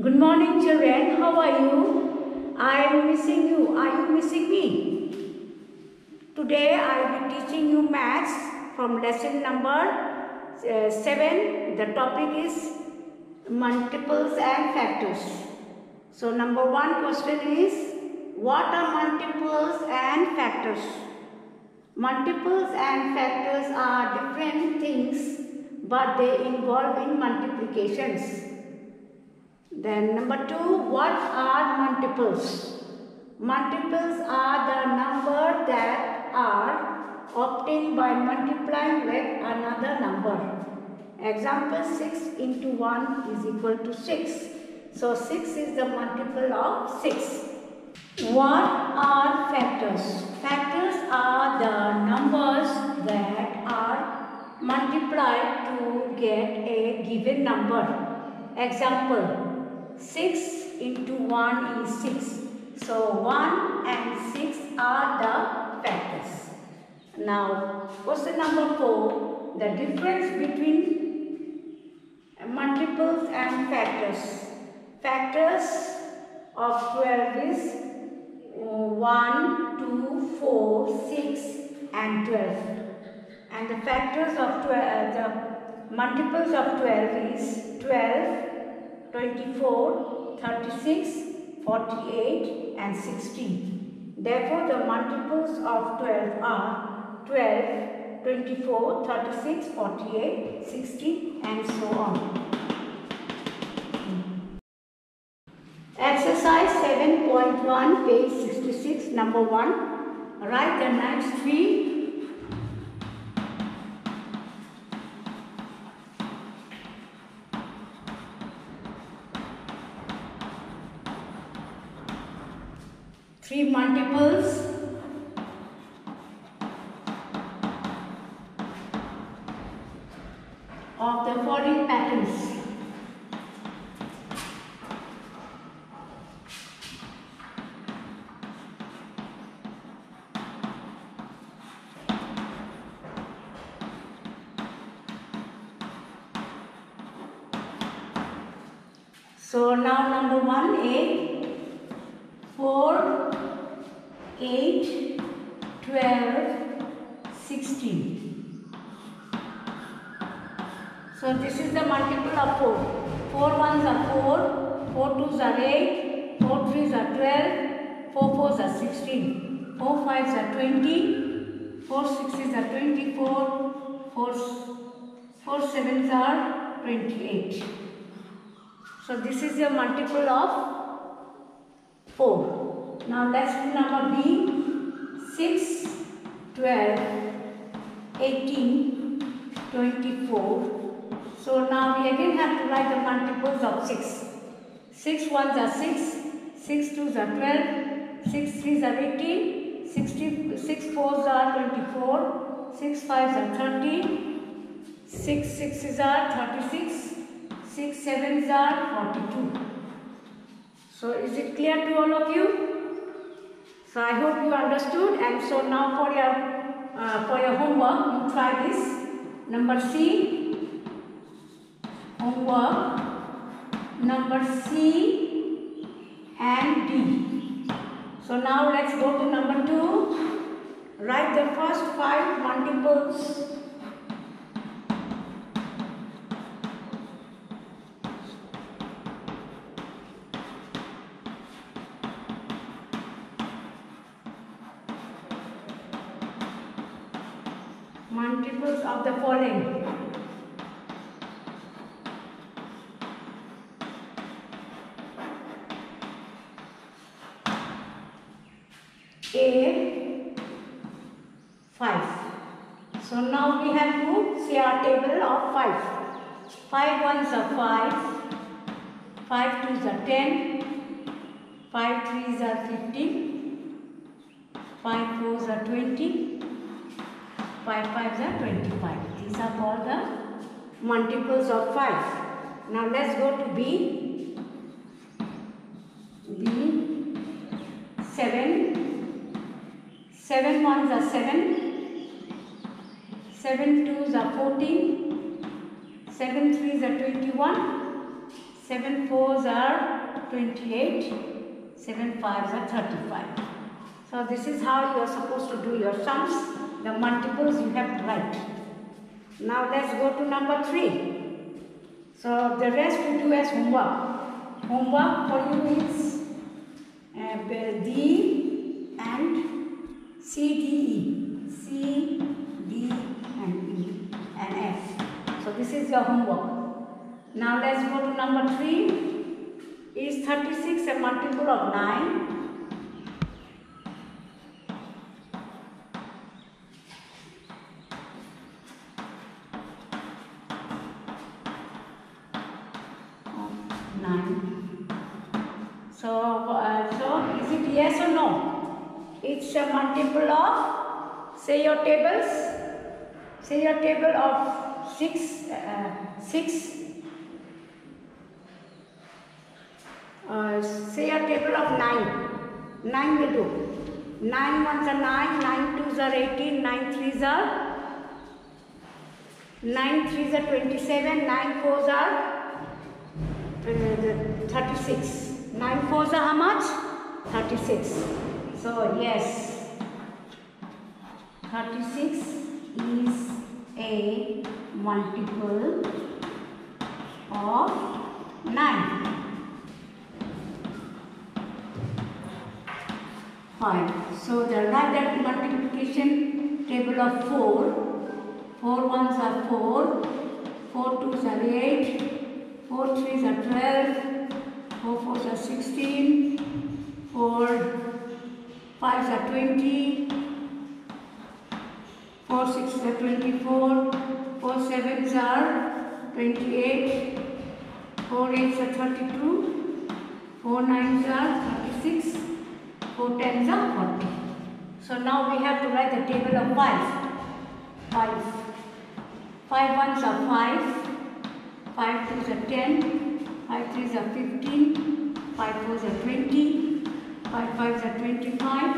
Good morning, children. How are you? I am missing you. Are you missing me? Today I will be teaching you maths from lesson number 7. The topic is multiples and factors. So number 1 question is, what are multiples and factors? Multiples and factors are different things, but they involve in multiplications. Then number 2, what are multiples? Multiples are the number that are obtained by multiplying with another number. Example, 6 into 1 is equal to 6. So 6 is the multiple of 6. What are factors? Factors are the numbers that are multiplied to get a given number. Example, 6 into 1 is 6. So 1 and 6 are the factors. Now question number 4. The difference between multiples and factors. Factors of 12 is 1, 2, 4, 6 and 12. And the factors of 12, the multiples of 12 is 12, 24, 36, 48 and 16. Therefore, the multiples of 12 are 12, 24, 36, 48, 16 and so on. Exercise 7.1, page 66, number 1. Write the next 3 multiples of the following patterns. So now number 1 is 4, 8, 12, 16. So this is the multiple of 4. 4 ones are 4, 4 twos are 8, 4 threes are 12, 4 fours are 16, 4 fives are 20, 4 sixes are 24, 4 sevens are 28. So this is your multiple of 4. Now let's do number B. 6, 12, 18, 24. So now we again have to write the multiples of 6. 6 ones are 6, 6 twos are 12, 6 threes are 18, 6 fours are 24, 6 fives are 30, 6 sixes are 36, 6 sevens are 42. So is it clear to all of you? So I hope you understood, and so now for your homework, you try this. Number C, homework, number C and D. So now let's go to number 2. Write the first 5 multiples of the following. A, 5. So now we have to see our table of 5. 5 ones are 5, 5 twos are 10, 5 threes are 15, 5 fours are 20, 5 fives are 25. These are called the multiples of 5. Now let's go to B. B, 7. 7 ones are 7. 7 twos are 14. 7 threes are 21. 7 fours are 28, 7 fives are 35. So this is how you are supposed to do your sums. The multiples you have to write. Now let's go to number 3. So the rest we do as homework. Homework for you is D and C, D, E. C, D and E and F. So this is your homework. Now let's go to number 3. Is 36 a multiple of 9? So is it yes or no? It's a multiple of, say your tables, say your table of 6, 6, say a table of 9, 9 will do, 9 ones are 9, 9 twos are 18, 9 threes are 27, 9 fours are 36. 9 fours are how much? 36. So yes, 36 is a multiple of 9. 5. So the write that multiplication table of 4. 4 ones are 4, 4 twos are 8, 4 threes are 12, 4 fours are 16, 4 fives are 20, 4 sixes are 24, 4 sevens are 28, 4 eights are 32, 4 nines are 36, 4 tens are 40. So now we have to write the table of 5. 5. 5 ones are 5, 5 twos are 10, 5 threes are 15, 5 fours are 20, 5 fives are 25,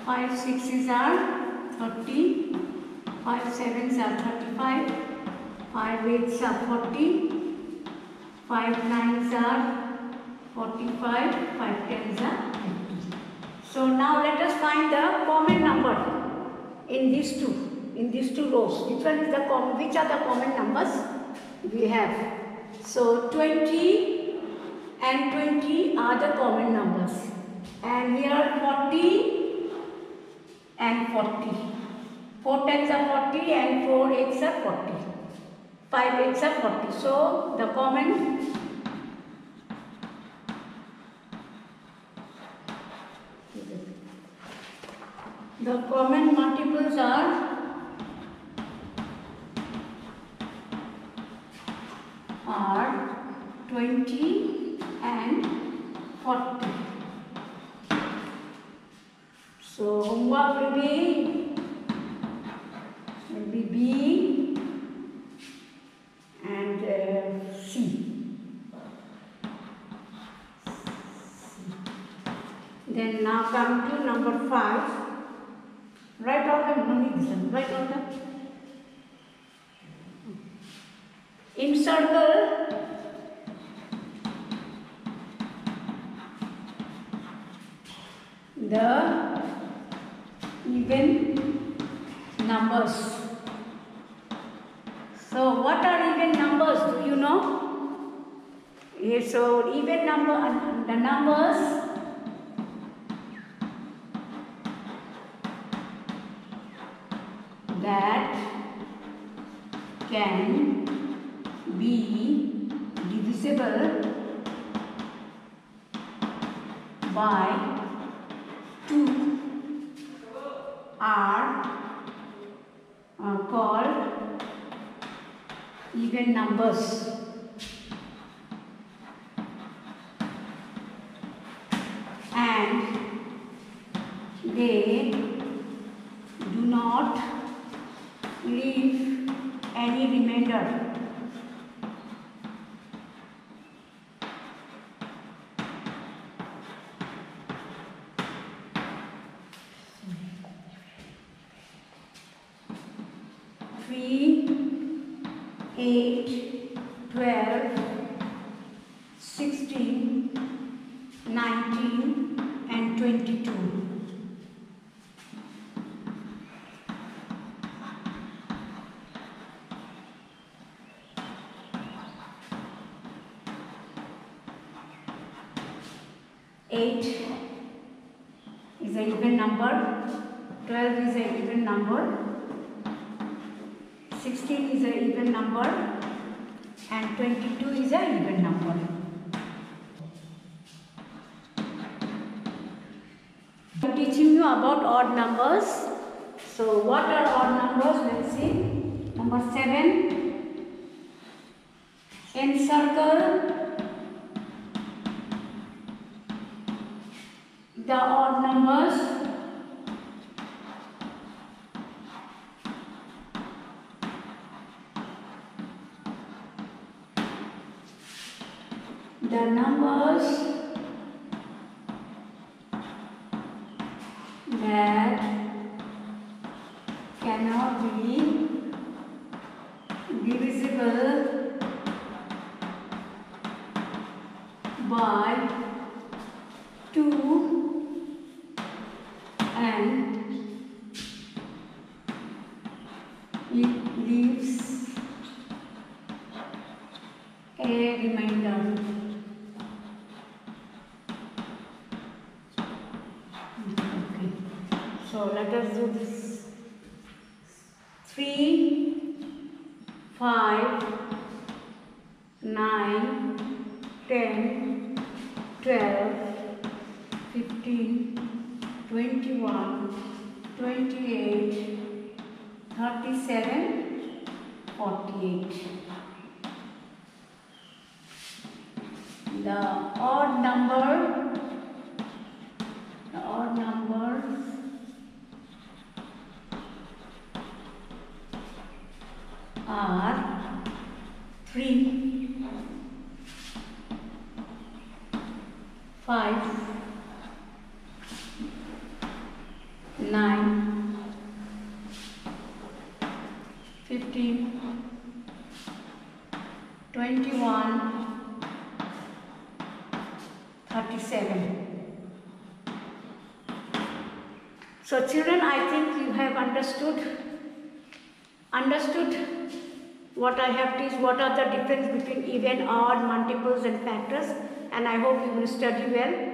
5 sixes are 30, 5 sevens are 35, 5 eights are 40, 5 nines are 45, 5 tens are 50. So now let us find the common number in these two rows. Which one is the common? Which are the common numbers we have? So 20 and 20 are the common numbers, and here 40 and 40. 4 tens are 40 and 4 eights are 40. 5 eights are 40. So the common multiples are 20 and 40. So homework will be B and C. Then now come to number 5. Write all the write all the. Encircle the even numbers. So what are even numbers? Do you know? Yes, so even number, the numbers that can be divisible by 2 are called even numbers. And they do not leave any remainder. Three, 8, 12, 19 and 22. Eight is an even number, 12 is an even number, 16 is an even number, and 22 is an even number. I'm teaching you about odd numbers. So what are odd numbers? Let's see. Number 7. Encircle the odd numbers. The numbers that cannot be divisible by 2 and it leaves a remainder. Okay. So let us do this. 3, 5, 9, 10, 12, 15, 21, 28, 37, 48. The odd numbers are 3, 5, 9, 15, 21, 37. So children, I think you have understood what I have teach, what are the difference between even, odd, multiples and factors, and I hope you will study well.